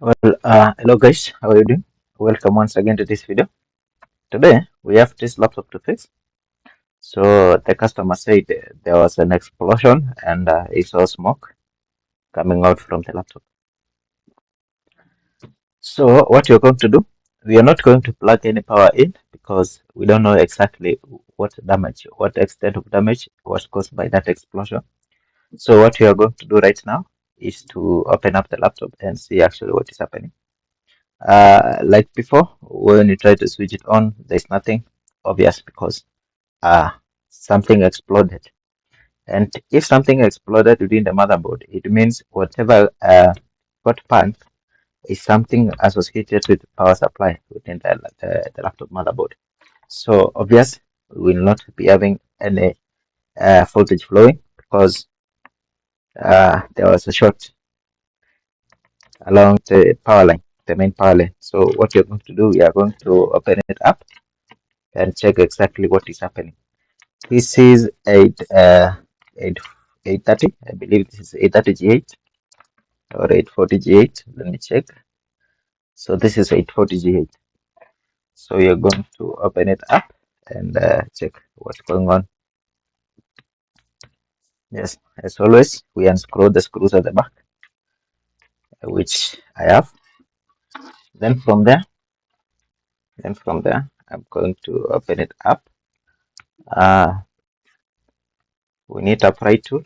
Hello guys, how are you doing? Welcome once again to this video. Today we have this laptop to fix. So the customer said there was an explosion and he saw smoke coming out from the laptop. So what you're going to do, we are not going to plug any power in because we don't know exactly what extent of damage was caused by that explosion. So what you are going to do right now is to open up the laptop and see actually what is happening. Like before, when you try to switch it on, there's nothing obvious because uh, something exploded. And if something exploded within the motherboard, it means whatever got burned is something associated with power supply within the laptop motherboard. So obvious, we will not be having any voltage flowing because there was a short along the power line, the main power line. So what you're going to do, we are going to open it up and check exactly what is happening. This is 830. I believe this is 830 G8 or 840 G8. Let me check. So this is 840 G8. So you're going to open it up and check what's going on. Yes, as always, we unscrew the screws at the back, which I have. Then from there, I'm going to open it up. Uh, we need a pry tool.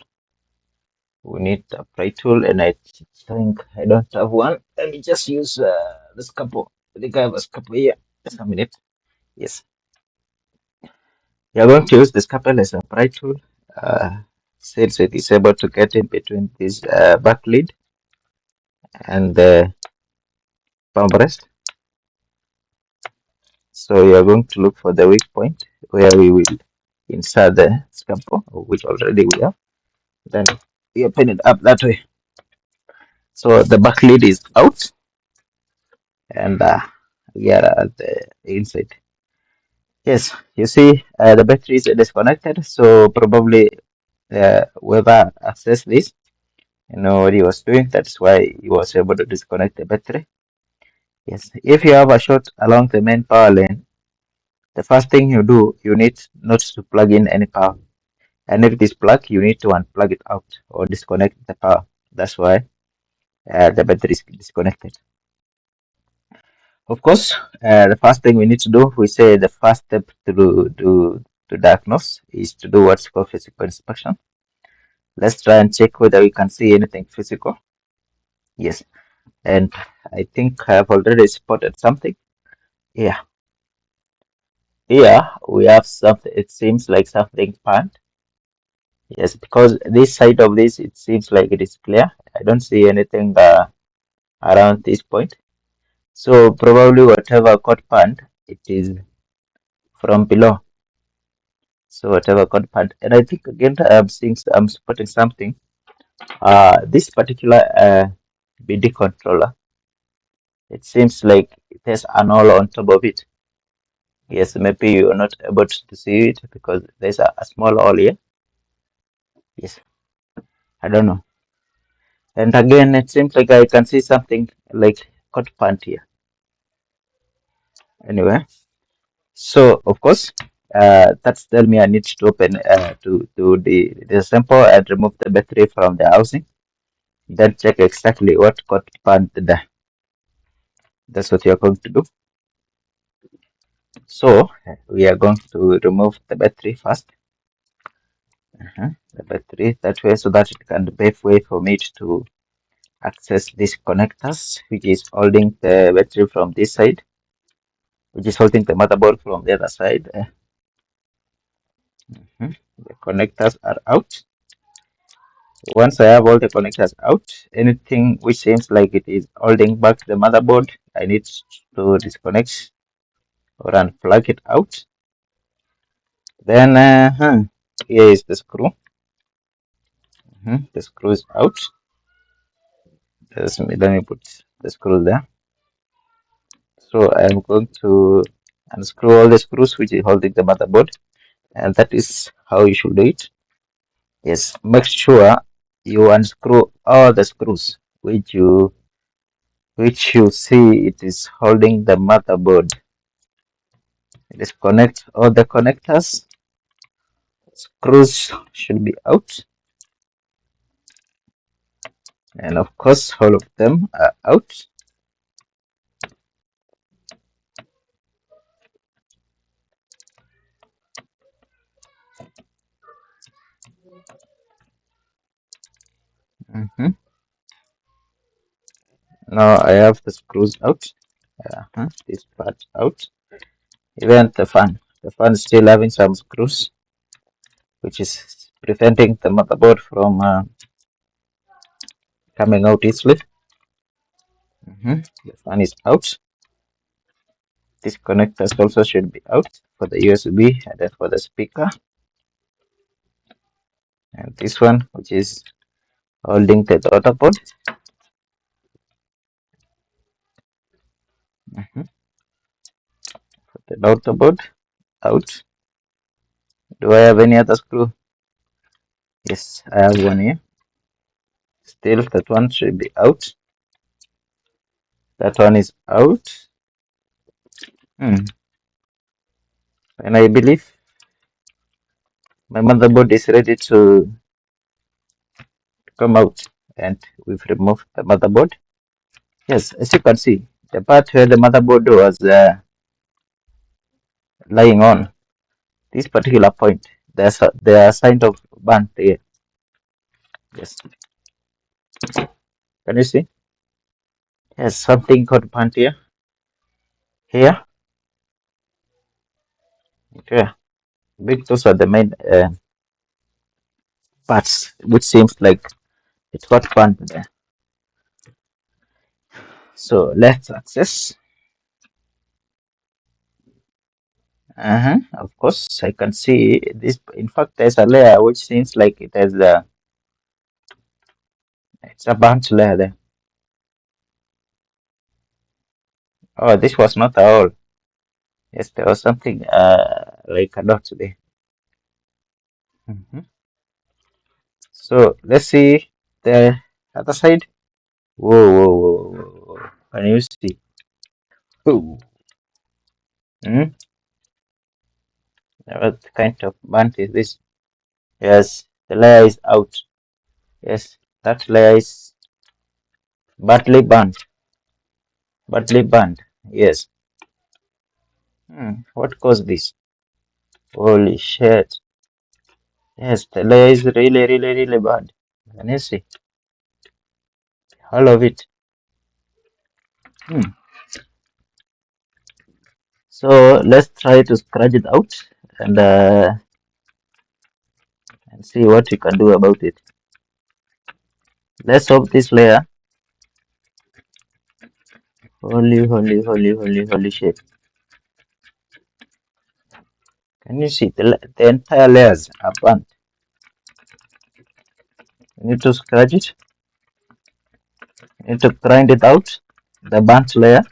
And I think I don't have one. Let me just use the scalpel. I think I have a scalpel here. Just a minute. Yes, you're going to use the scalpel as a pry tool since it is able to get in between this back lid and the palm rest. So you're going to look for the weak point where we will insert the scalpel, which already we have. Then we open it up that way. So the back lid is out and we are at the inside. Yes, you see, the battery is disconnected, so probably whoever accessed this, you know what he was doing. That's why he was able to disconnect the battery. Yes, if you have a short along the main power lane, the first thing you do, you need not to plug in any power. And if it is plugged, you need to unplug it out or disconnect the power. That's why the battery is disconnected. Of course, the first thing we need to do, we say the first step to diagnose is to do what's called physical inspection. Let's try and check whether we can see anything physical. Yes, and I think I've already spotted something. Yeah, here we have something. It seems like something burned. Yes, because this side of this, it seems like it is clear. I don't see anything around this point. So probably whatever got burned, it is from below. So whatever got burned, and I think again I'm spotting something. This particular BD controller, it seems like it has an hole on top of it. Yes, maybe you're not able to see it because there's a small hole here. Yes, I don't know. And again, it seems like I can see something like cut pant here. Anyway, so of course, that's tell me I need to open to do the sample and remove the battery from the housing. Then check exactly what got pant there. That's what you're going to do. So we are going to remove the battery first. The battery that way so that it can pave way for me to access these connectors, which is holding the battery from this side, which is holding the motherboard from the other side. The connectors are out. Once I have all the connectors out, anything which seems like it is holding back the motherboard, I need to disconnect or unplug it out. Then here is the screw. The screw is out. Let me put the screw there. So I'm going to unscrew all the screws which is holding the motherboard, and that is how you should do it. Yes, make sure you unscrew all the screws which you which you see it is holding the motherboard. Disconnect all the connectors. Screws should be out, and of course all of them are out. Now I have the screws out. This part out. Even the fan. The fan is still having some screws, which is preventing the motherboard from coming out easily. The fan is out. These connectors also should be out for the USB and then for the speaker. And this one, which is holding the motherboard. The motherboard out. Do I have any other screw? Yes, I have one here. Still, that one should be out. That one is out. And I believe my motherboard is ready to come out. And we've removed the motherboard. Yes, as you can see, the part where the motherboard was lying on, this particular point, there are signs of burnt there. Yes. Can you see? Yes, something got burnt here. Here. Okay. Those are the main parts, which seems like it got burnt there. So let's access. Of course, I can see this. In fact, there's a layer which seems like it has it's a burnt layer there. Oh, this was not a hole. Yes, there was something like a dot there. So let's see the other side. Whoa, whoa, whoa, whoa, whoa. Can you see? Ooh. What kind of burnt is this? Yes, the layer is out. Yes, that layer is badly burnt. Badly burnt. Yes. What caused this? Holy shit. Yes, the layer is really, really, really bad. Can you see? All of it. So let's try to scratch it out and see what we can do about it. Let's hope this layer. Holy, holy, holy, holy, holy shit. Can you see the entire layers are burnt? You need to scratch it. You need to grind it out. The burnt layer.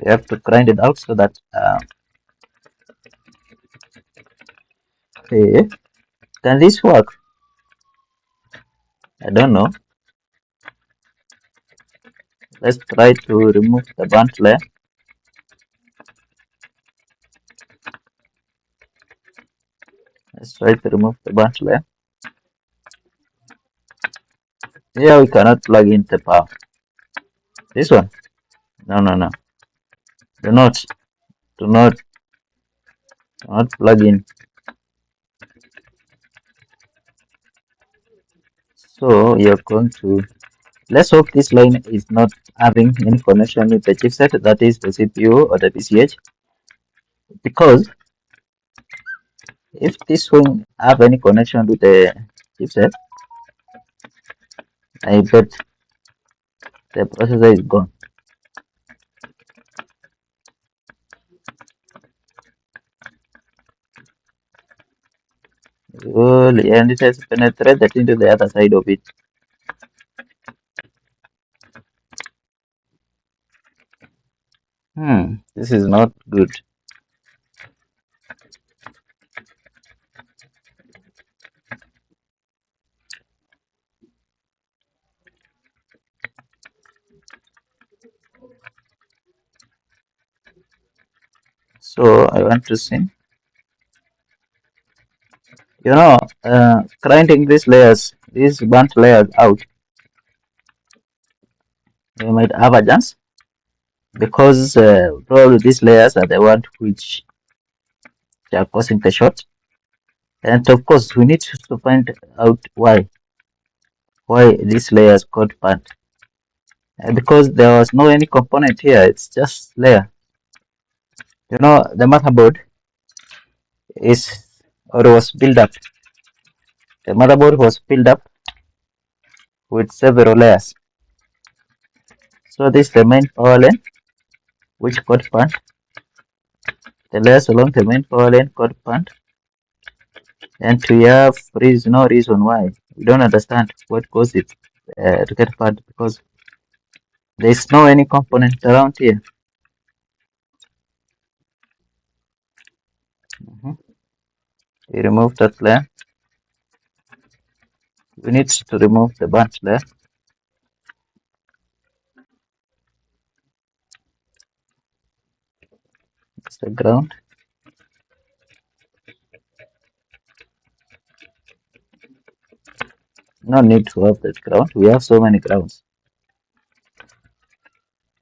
You have to grind it out so that okay. Can this work? I don't know. Let's try to remove the burnt layer. Let's try to remove the burnt layer. Yeah, we cannot plug in the power. This one? No, no, no. Do not, do not, do not plug in. So you're going to. Let's hope this line is not having any connection with the chipset, that is the CPU or the PCH, because if this won't have any connection with the chipset, I bet the processor is gone. Holy, and it has penetrated into the other side of it. This is not good. So I want to see, you know, grinding these layers, these burnt layers out, you might have a chance because probably these layers are the ones which are causing the short. And of course, we need to find out why these layers got burnt. Because there was no any component here, it's just layer. You know, the motherboard is or was built up. The motherboard was built up with several layers. So this is the main power lane which got burnt. The layers along the main power lane got burnt, and we have no reason why. We don't understand what caused it to get burnt because there is no any component around here. We remove that layer. We need to remove the burnt layer. It's the ground. No need to have that ground. We have so many grounds.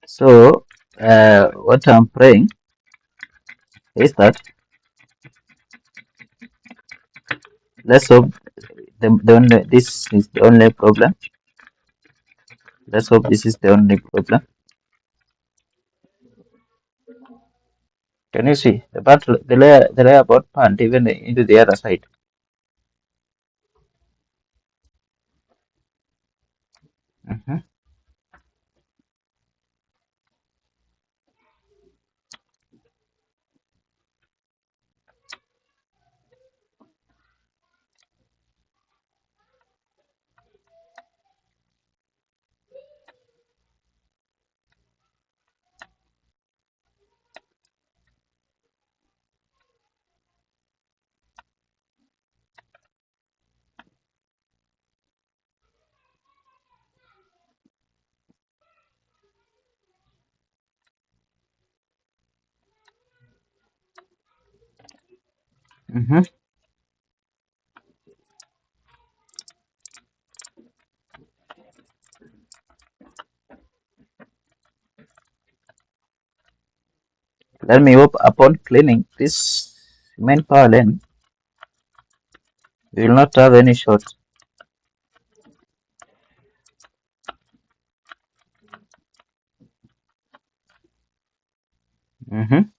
So what I'm praying is that let's hope this is the only problem. Let's hope this is the only problem. Can you see the layer got pumped even into the other side? Mhm. Mhm. Let me hope upon cleaning this main power lane, we will not have any short. Mhm.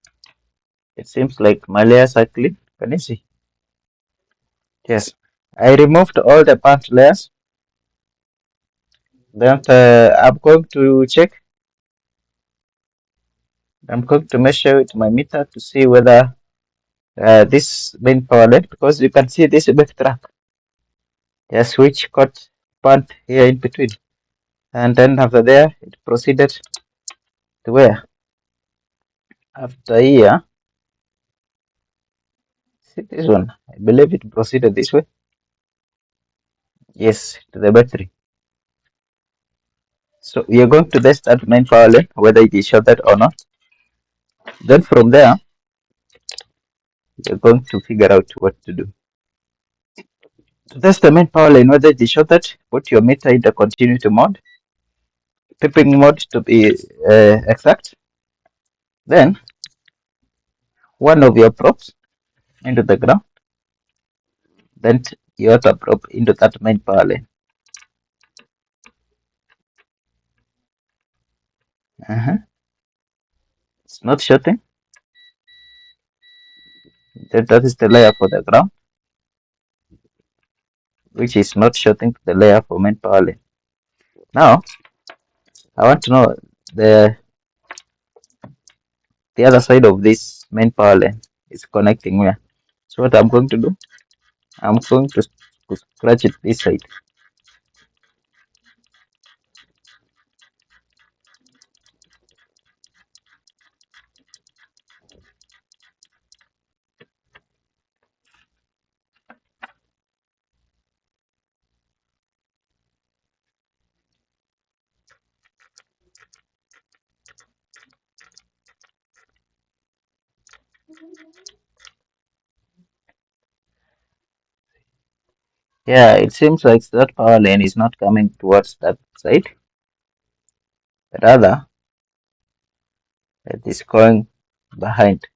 It seems like my layers are clean. Can you see? Yes. I removed all the burnt layers. Then I'm going to check. I'm going to measure with my meter to see whether this main power line, because you can see this big track. A switch got burnt here in between. And then after there, it proceeded to where? After here, see this one. I believe it proceeded this way. Yes, to the battery. So we are going to test that main power line, whether it is shorted or not. Then from there, we are going to figure out what to do. To test the main power line, whether it is shorted, put your meter in the continuity mode, pipping mode to be exact. Then one of your probes into the ground. Then your other probe into that main power line. It's not shorting. That is the layer for the ground, which is not shorting the layer for main power line. Now, I want to know the the other side of this main power line is connecting where. So what I'm going to do, I'm going to scratch it this side. Yeah, it seems like that power line is not coming towards that side. Rather, it is going behind.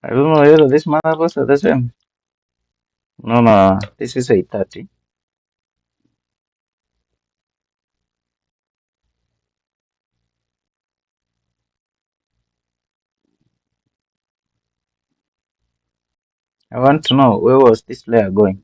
I don't know whether this motherboard are the same. No, no, this is 830. I want to know where was this layer going.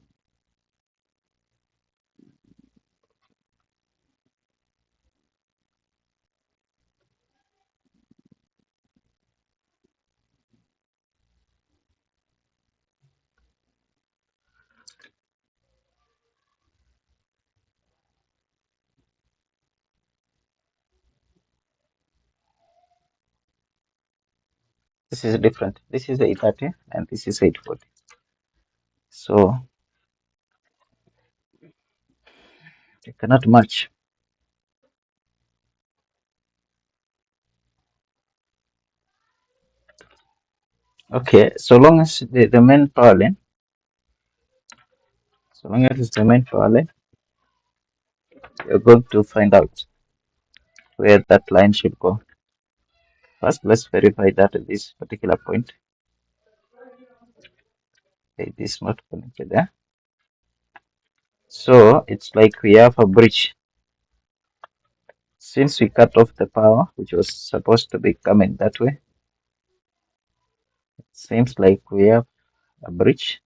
This is different. This is 830 and this is 840. So they cannot match. Okay, so long as the main power line, so long as it's the main power line, you're going to find out where that line should go. First, let's verify that at this particular point it is not connected there. So it's like we have a bridge. Since we cut off the power, which was supposed to be coming that way, it seems like we have a bridge.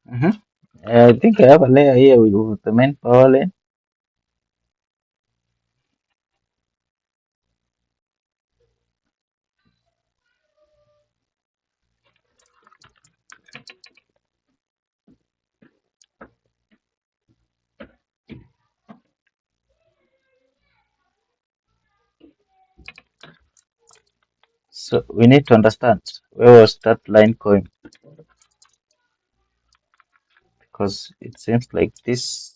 Mhm. I think I have a layer here with the main power line. So we need to understand where was that line going, because it seems like this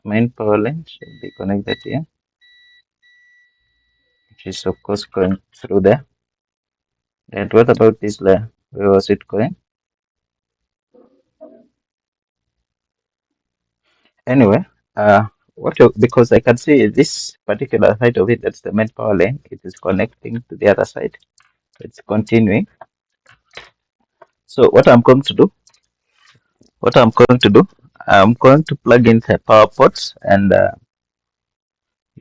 main power line should be connected here, which is of course going through there. And what about this layer? Where was it going? Anyway, because I can see this particular side of it, that's the main power line. It is connecting to the other side. It's continuing. So what I'm going to do, I'm going to plug in the power ports, and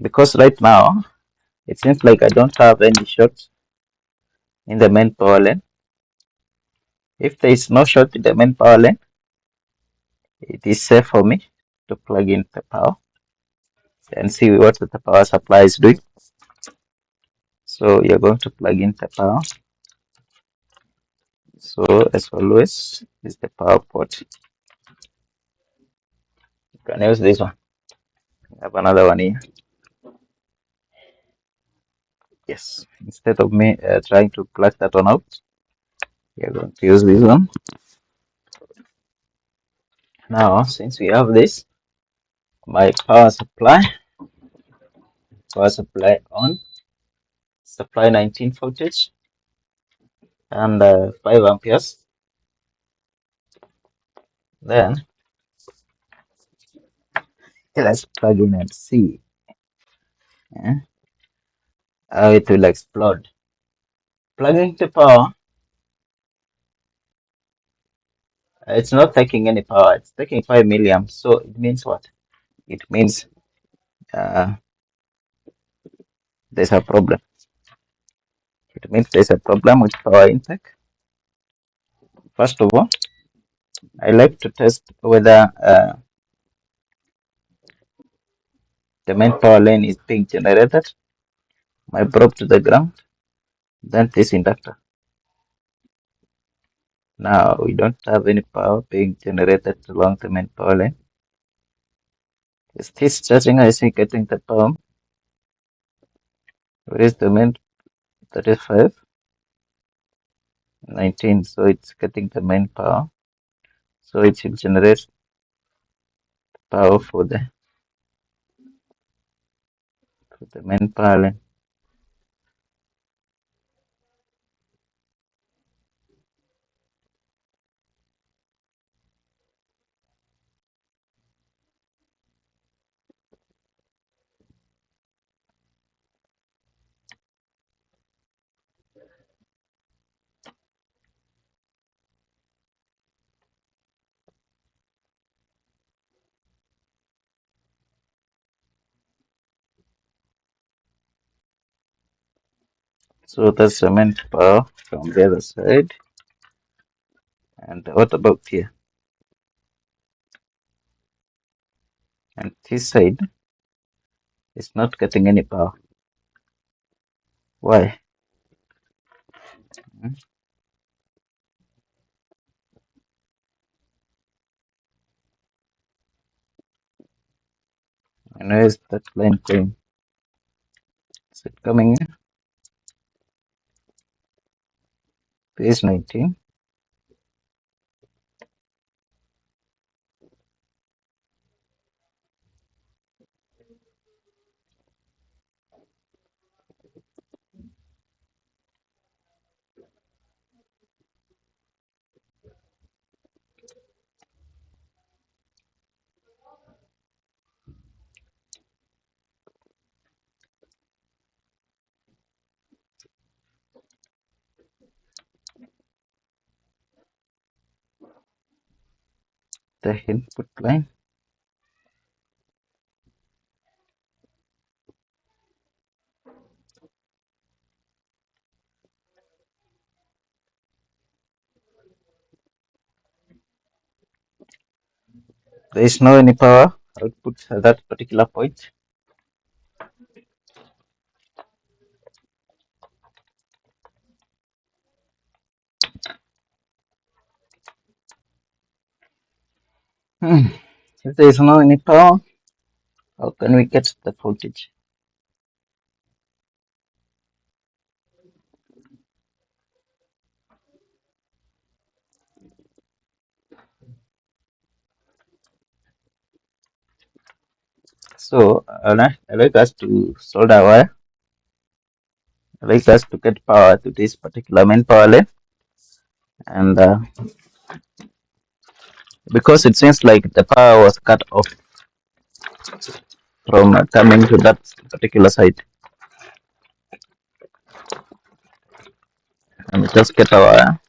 because right now it seems like I don't have any shorts in the main power line. If there is no short in the main power line, it is safe for me to plug in the power and see what the power supply is doing. So you're going to plug in the power. So as always, is the power port. You can use this one. I have another one here. Yes. Instead of me trying to plug that one out, you're going to use this one. Now, since we have this, my power supply on, supply 19 voltage and 5 amperes. Then Let's plug in and see how it will explode. Plugging to power, it's not taking any power. It's taking 5 milliamps. So it means what? It means uh, there's a problem. It means there's a problem with power intake. First of all, I like to test whether the main power line is being generated. My probe to the ground, then this inductor. Now we don't have any power being generated along the main power line. Is this charging IC getting the power? Where is the main? 35, 19. So it's getting the main power. So it will generate power for the main power line. So that's the main power from the other side. And what about here? And this side is not getting any power. Why? Hmm? And where is that line going? Is it coming in? Page 19. The input line. There is no any power output at that particular point. If there is no any power, how can we get the voltage? So I like us to solder wire. I like us to get power to this particular main power line. And because it seems like the power was cut off from coming to that particular side, and just get our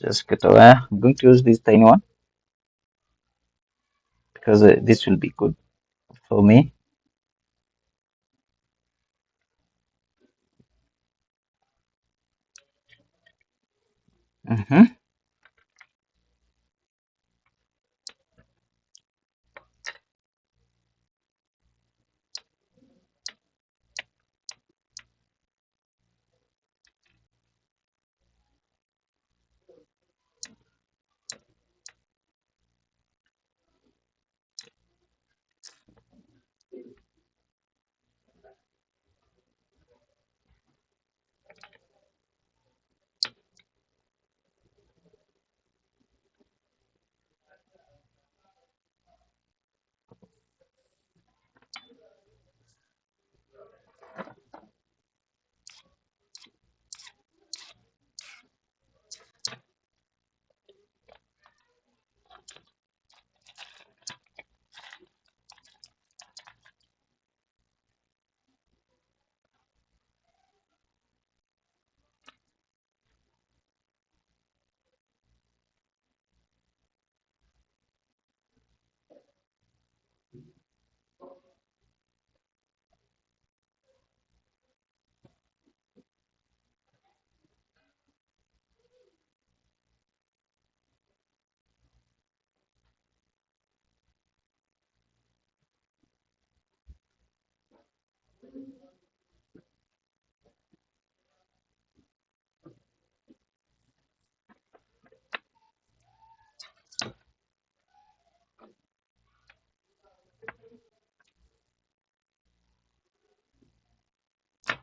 just get our. I'm going to use this tiny one because this will be good for me. Mm-hmm.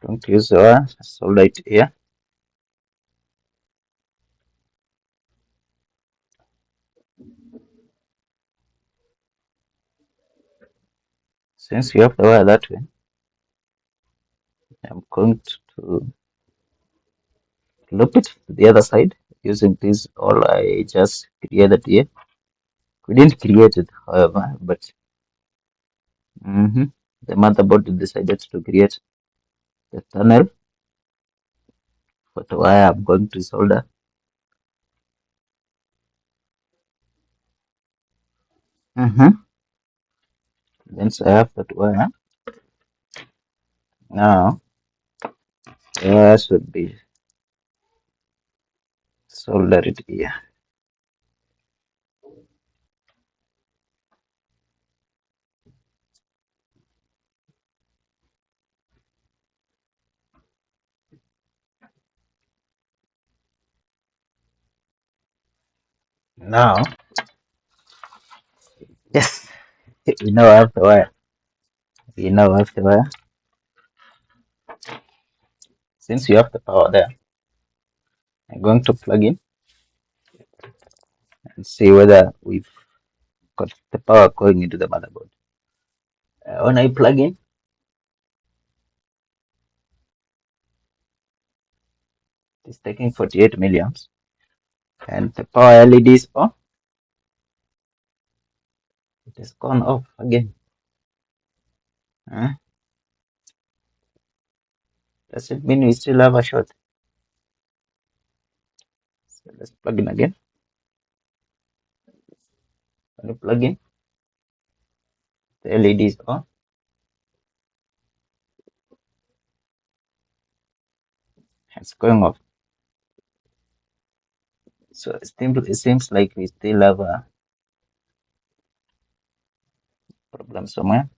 Going to use the wire, solder it here. Since you have the wire that way, I'm going to loop it to the other side using this all I just created here. We didn't create it, however, but the motherboard decided to create the tunnel for the wire I'm going to solder. Once I have that wire, now the wire should be soldered here. Now, yes, we now have the wire. We now have the wire. Since you have the power there, I'm going to plug in and see whether we've got the power going into the motherboard. When I plug in, it's taking 48 milliamps, and the power LED is on. It has gone off again. Does it mean we still have a short? So let's plug in again. When you plug in, the LED is on. It's going off. So it seems like we still have a problem somewhere.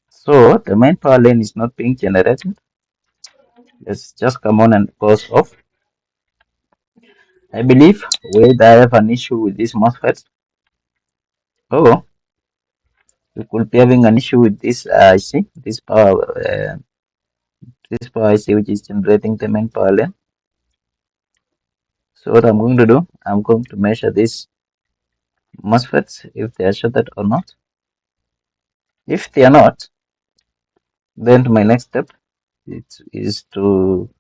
So the main power lane is not being generated. Let's just come on and goes off. I believe we have an issue with this MOSFET. Oh, we could be having an issue with this IC, this power IC which is generating the main power lane. So what I'm going to do, I'm going to measure these MOSFETs if they are shorted or not. If they are not, then my next step is to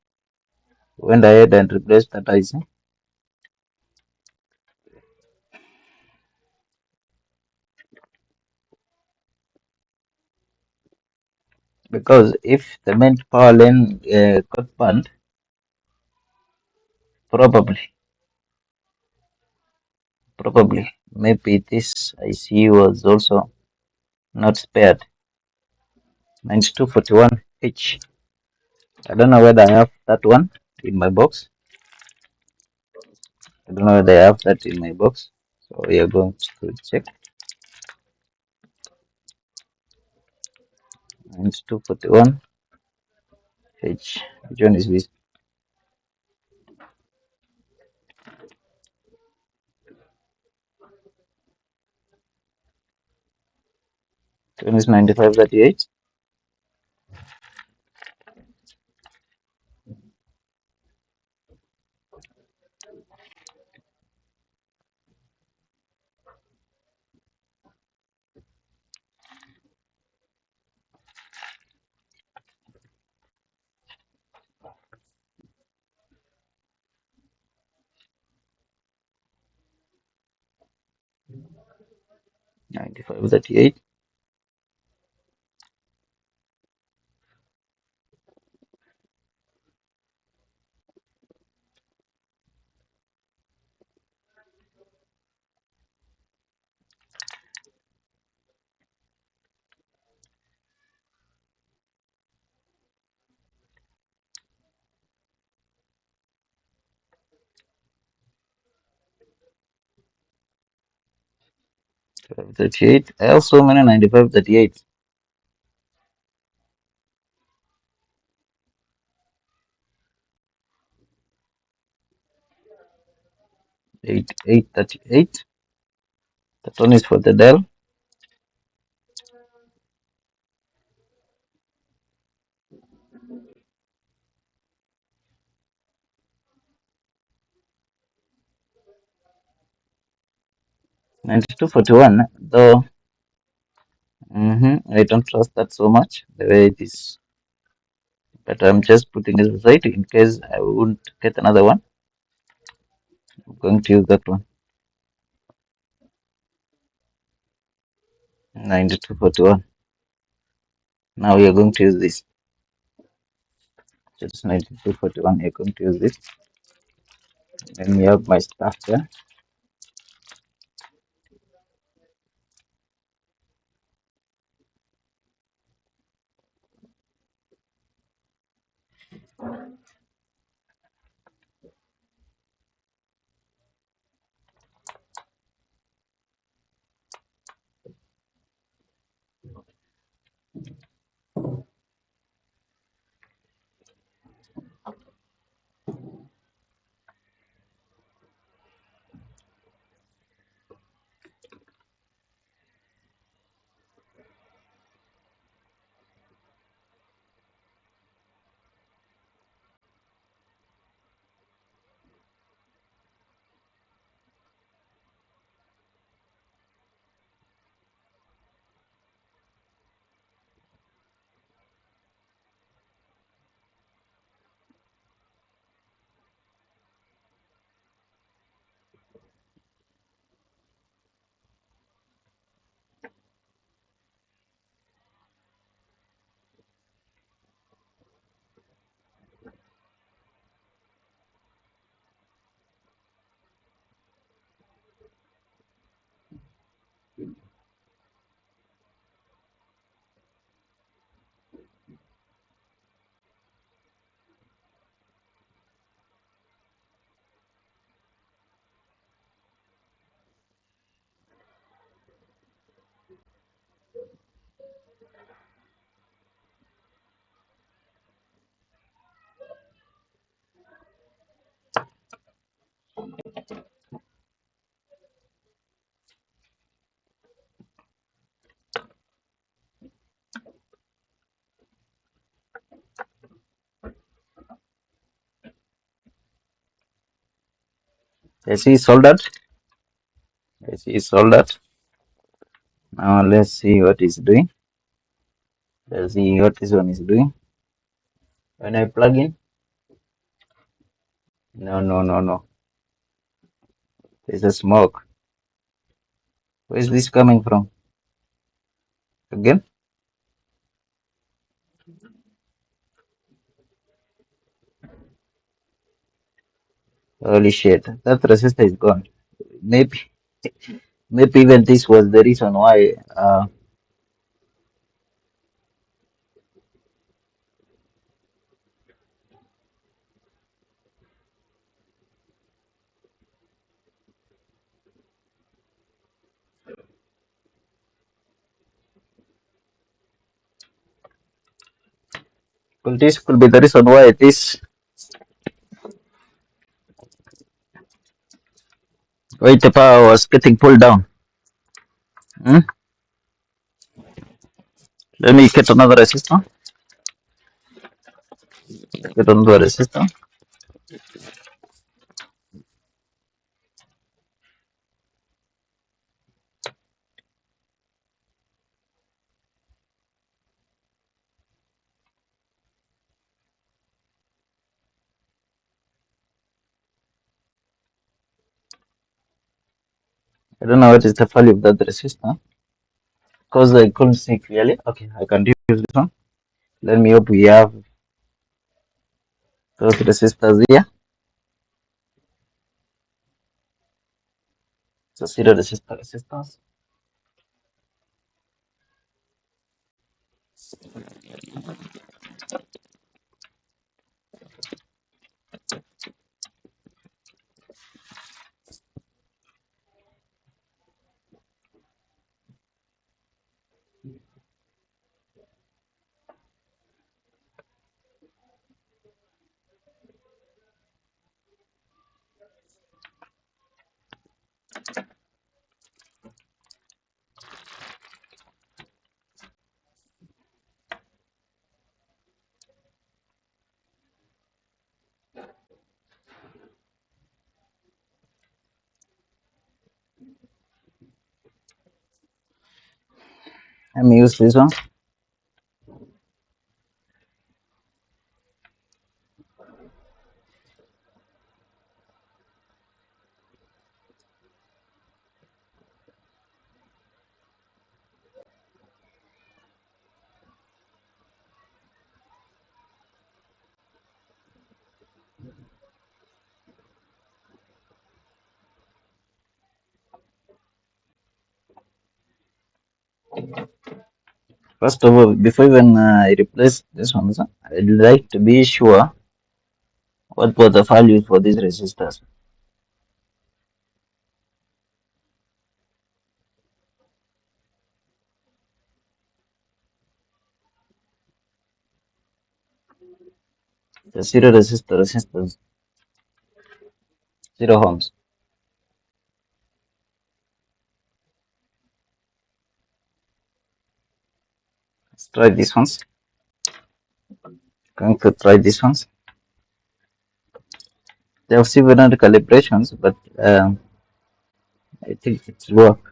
went ahead and replace that IC. Because if the main power lane got burned, probably maybe this IC was also not spared. 9241H. I don't know whether I have that one in my box. I don't know whether I have that in my box. So we are going to check. 9241 H. Which one is this? Which one is 9538? 9538. 38. I also many 9538. 8838. That one is for the Dell. 9241. Though I don't trust that so much the way it is. But I'm just putting it aside in case I won't get another one. I'm going to use that one. 9241. Now we are going to use this. Just 9241. You're going to use this. Then we have my stuff there. I see soldered. I see soldered. Now let's see what it's doing. Let's see what this one is doing. When I plug in, no. There's a smoke. Where is this coming from? Again? Holy shit! That resistor is gone. Maybe, maybe even this was the reason why. Well, this could be the reason why the power was getting pulled down. Hmm? Let me get another resistor. Get another resistor. I don't know what is the value of that resistor because I couldn't see clearly. Okay, I can use this one. Let me hope we have those resistors here. So zero resistors. Let me use this one. First of all, before even I replace this one, I'd like to be sure what were the values for these resistors. The zero resistance, 0 ohms. Let's try these ones. Going to try these ones. They have several calibrations, but I think it will work.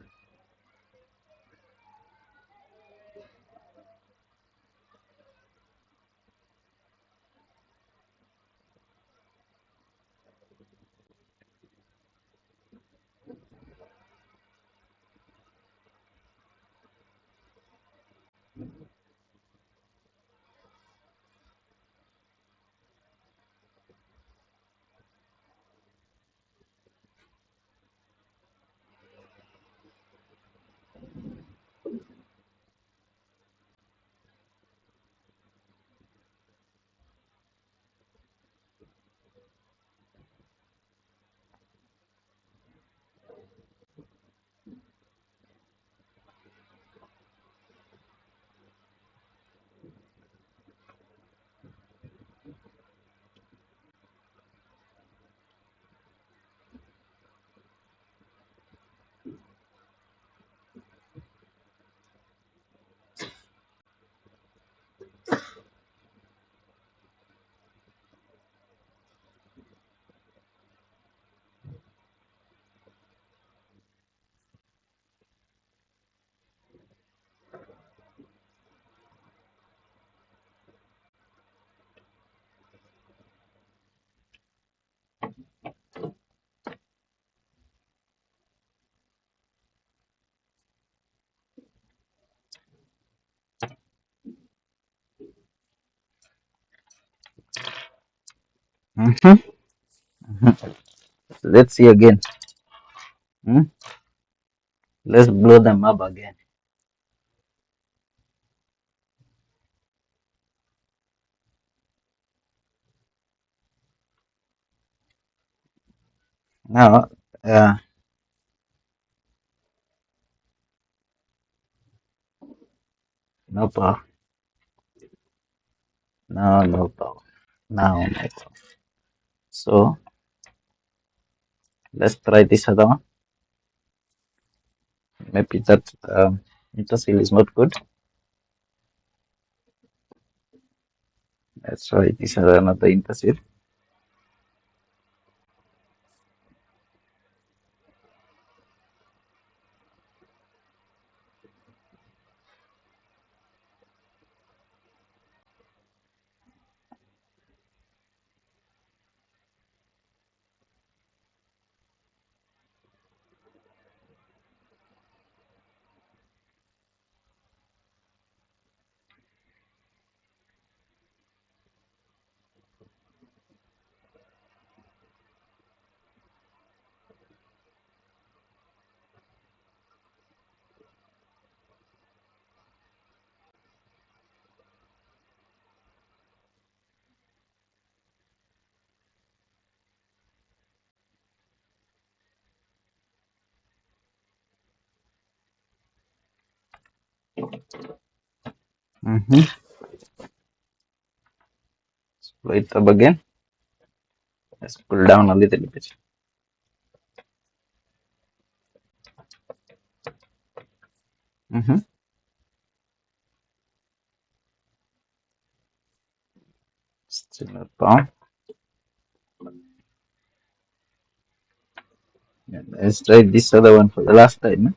Mm-hmm. Mm-hmm. Let's see again. Hmm? Let's blow them up again. Now, no power. Now no power. Now no power. So let's try this other one. Maybe that interseal is not good. Let's try this other another interseal. Mm-hmm. Blow it up again. Let's pull down a little bit. Mm-hmm. Still not power. Yeah, let's try this other one for the last time.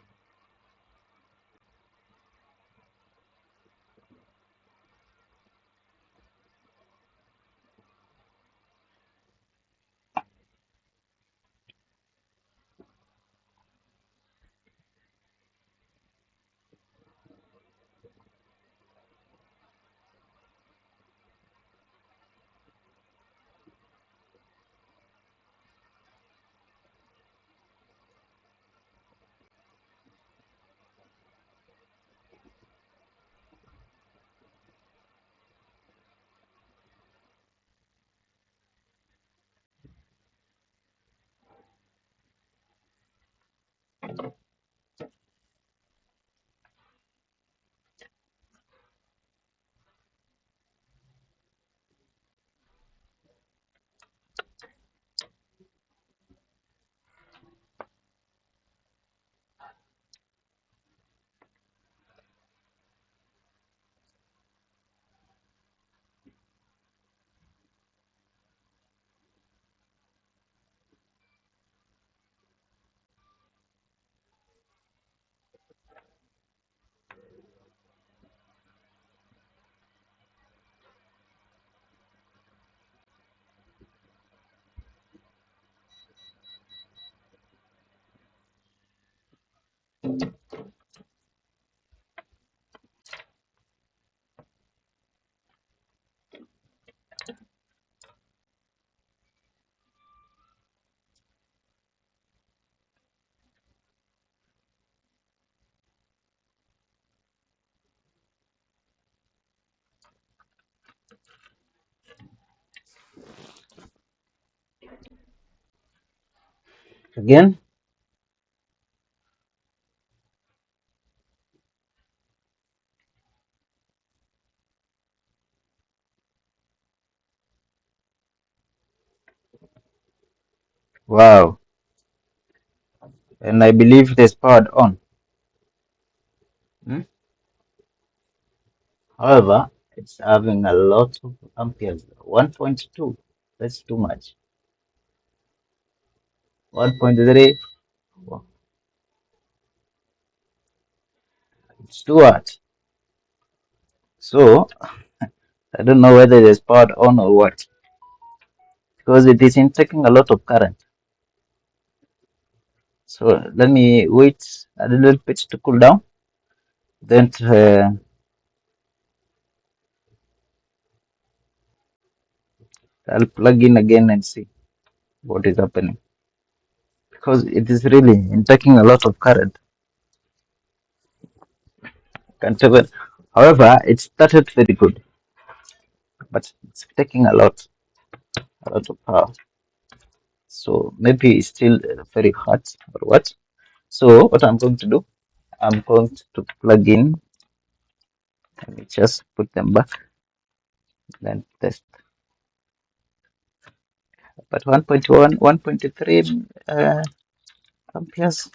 Again. Wow. And I believe it is powered on. Hmm? However, it's having a lot of amperes. 1.2. That's too much. 1.3. Wow, it's too hot. So I don't know whether it is powered on or what. Because it is in taking a lot of current. So let me wait a little bit to cool down. Then I'll plug in again and see what is happening. Because it is really in taking a lot of current. Can't even, however, it started very good, but it's taking a lot of power. So maybe it's still very hot or what. So what I'm going to do, I'm going to plug in. Let me just put them back. then test. But 1.1, 1.3 amperes,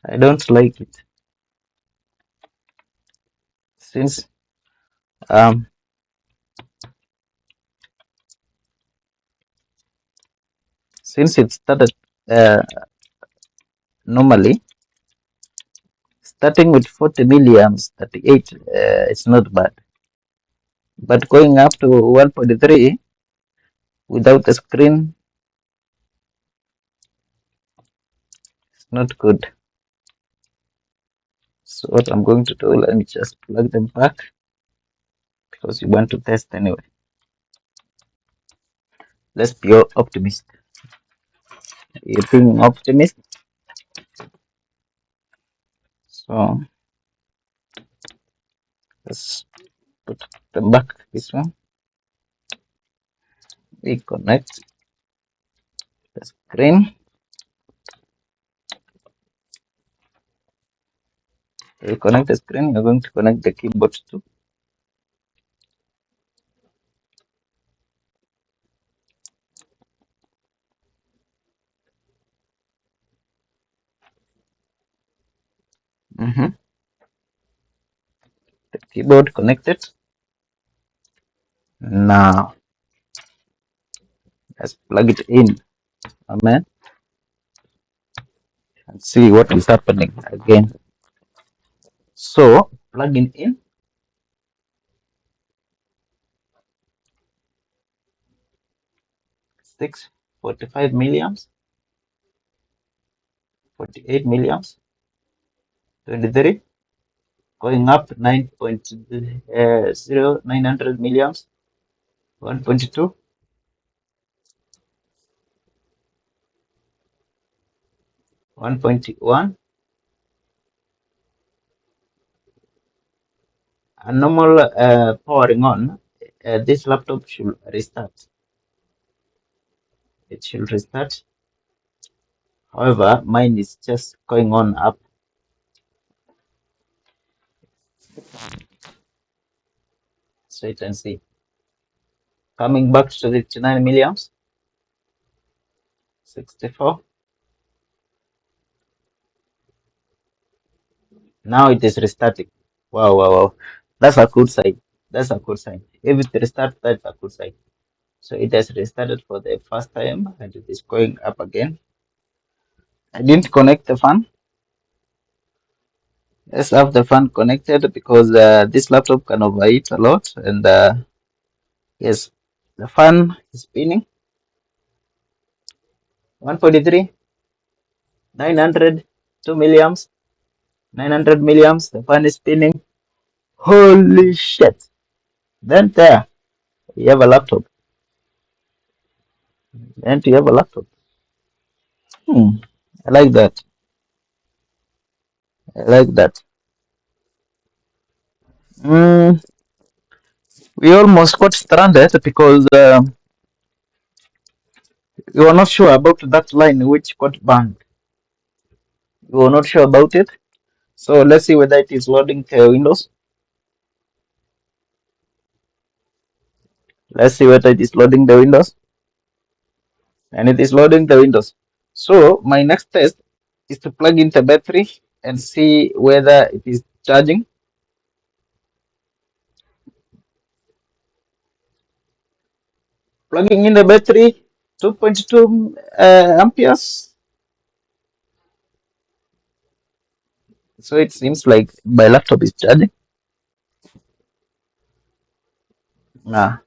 I don't like it since um since it started uh, normally starting with 40 milliamps 38, it's not bad, but going up to 1.3 without a screen, it's not good. So what I'm going to do, let me just plug them back because you want to test anyway. Let's be optimist. You're being optimist, so let's put them back this one. We connect the screen. You connect the screen, you're going to connect the keyboard too. The keyboard connected. Now let's plug it in. Amen. And see what is happening again. So plugging in. 645 milliamps, 48 milliamps, 23, going up 900 milliamps, 1.2, 1.1. A normal powering on, this laptop should restart. It should restart. However, mine is just going on up. So you can see. Coming back to the 59 milliamps, 64. Now it is restarting. Wow, wow, wow. That's a good sign. That's a good sign. If it restarts, that's a good sign. So it has restarted for the first time and it is going up again. I didn't connect the fan. Let's have the fan connected because this laptop can overheat a lot. And yes, the fan is spinning. 143, 900, 2 milliamps, 900 milliamps. The fan is spinning. Holy shit. Then there, you have a laptop. And you have a laptop. Hmm. I like that. I like that. Mm, we almost got stranded because we were not sure about that line which got banned. We were not sure about it. So let's see whether it is loading the Windows. Let's see whether it is loading the Windows. And it is loading the Windows. So my next test is to plug in the battery and see whether it is charging. Plugging in the battery, 2.2 amperes. So it seems like my laptop is charging. Nah,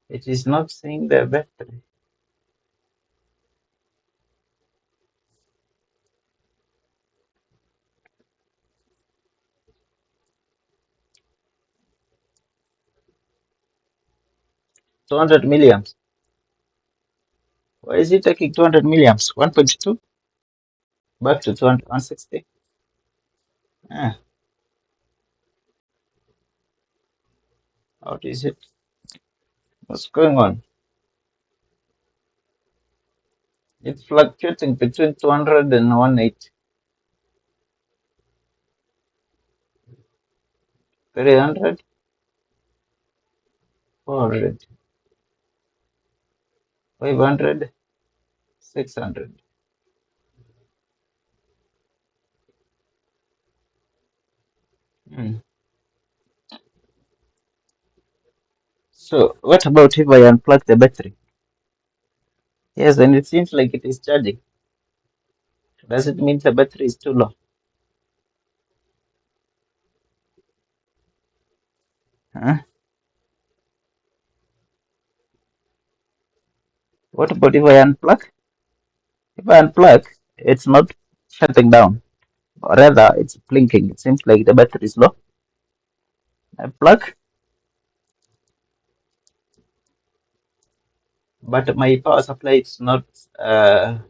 it is not seeing the battery. 200 milliamps. Why is it taking 200 milliamps? 1.2 back to 200, 160. Ah, what is it? What's going on? It's fluctuating between 200 and 180. 300, 400, 500, 600. Hmm. So what about if I unplug the battery? Yes, and it seems like it is charging. Does it mean the battery is too low? Huh? What about if I unplug? If I unplug, it's not shutting down, or rather, it's blinking. It seems like the battery is low. I plug, but my power supply is not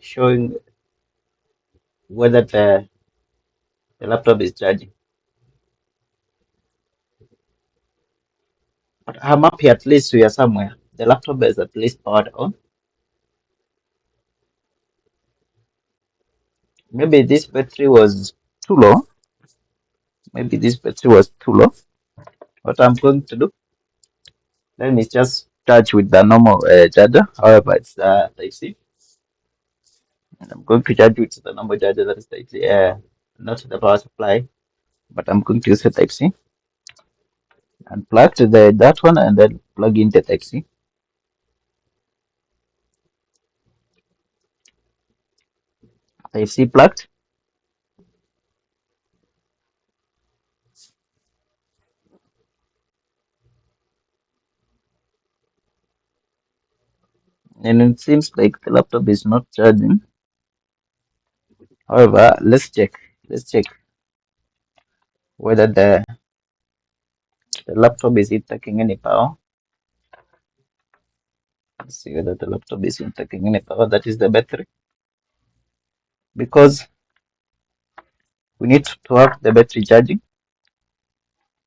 showing whether the laptop is charging. But I'm happy at least we are somewhere. The laptop is at least powered on. Maybe this battery was too low. Maybe this battery was too low. What I'm going to do, let me just charge with the normal charger. However, it's Type C. And I'm going to charge with the normal charger that is Type C, not the power supply, but I'm going to use a Type C and plug to that one and then plug in the Type C. Type C plugged. And it seems like the laptop is not charging. However, let's check. Let's check whether the laptop is taking any power. Let's see whether the laptop is taking any power. That is the battery. Because we need to have the battery charging.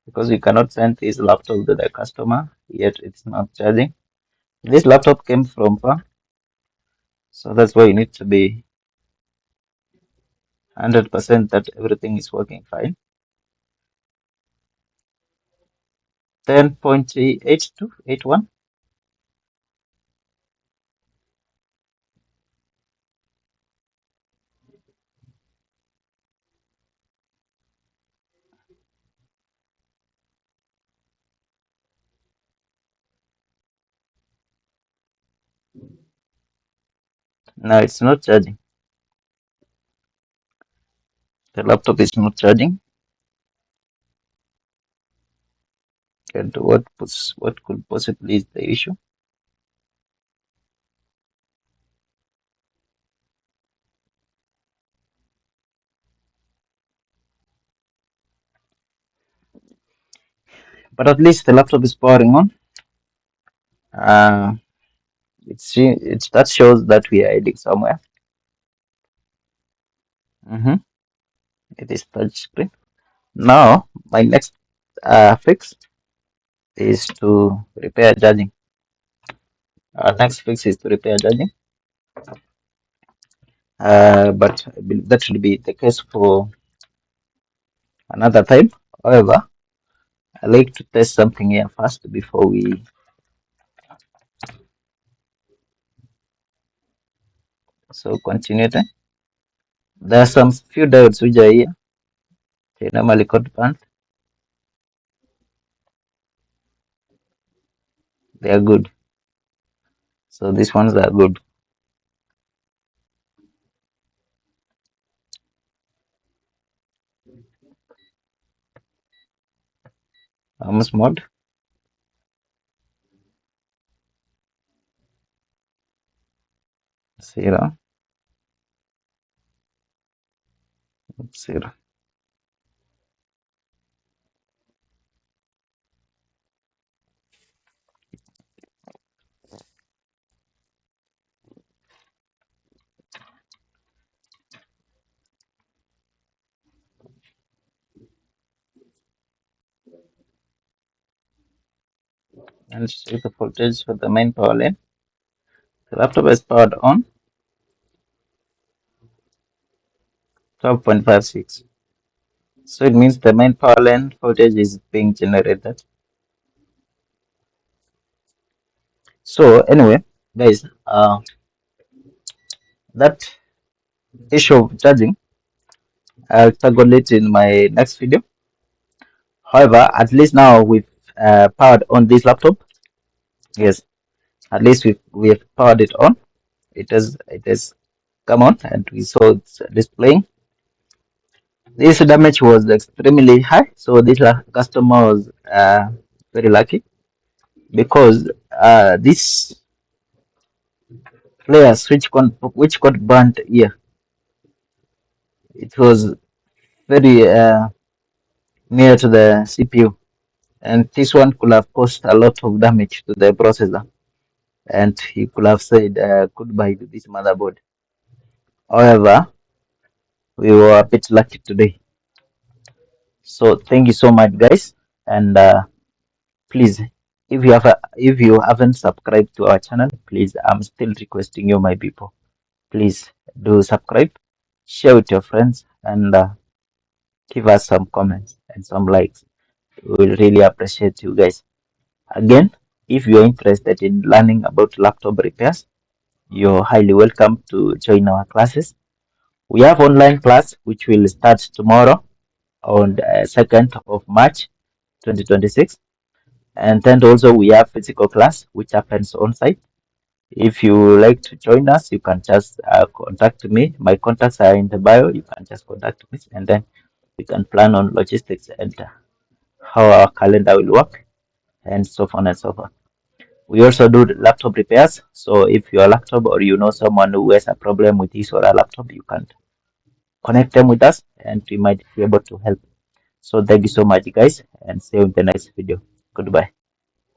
Because we cannot send this laptop to the customer, yet it's not charging. This laptop came from far. So that's why you need to be 100% that everything is working fine. 10.8281. No, it's not charging. The laptop is not charging. And what could possibly is the issue? But at least the laptop is powering on. Uh, it's that shows that we are heading somewhere. It is touch screen. Now my next fix is to repair charging. Our next fix is to repair charging. But I believe that should be the case for another time. However, I like to test something here first before we continue. Then there are some few diodes which are here. They normally code band. They are good. So these ones are good. Almost mod. 0, 0. And check the voltage for the main power line. The laptop is powered on 12.56. So it means the main power line voltage is being generated. So anyway, guys, that issue of charging, I'll tackle it in my next video. However, at least now we've powered on this laptop. Yes, at least we've powered it on. It has come on, and we saw it's displaying. This damage was extremely high, so this customer was very lucky because this player which got burnt here, it was very near to the CPU, and this one could have caused a lot of damage to the processor, and he could have said goodbye to this motherboard. However, we were a bit lucky today. So thank you so much, guys, and please, if you haven't subscribed to our channel, please, I'm still requesting you, my people, please do subscribe, share with your friends, and give us some comments and some likes. We will really appreciate you guys. Again, if you're interested in learning about laptop repairs, you're highly welcome to join our classes. We have online class which will start tomorrow on the 2nd of March 2026, and then also we have physical class which happens on site. If you like to join us, you can just contact me. My contacts are in the bio. You can just contact me, and then we can plan on logistics and how our calendar will work, and so on and so forth. We also do laptop repairs. So if your laptop or you know someone who has a problem with his or a laptop, you can connect them with us, and we might be able to help. So thank you so much, guys, and see you in the next video. Goodbye.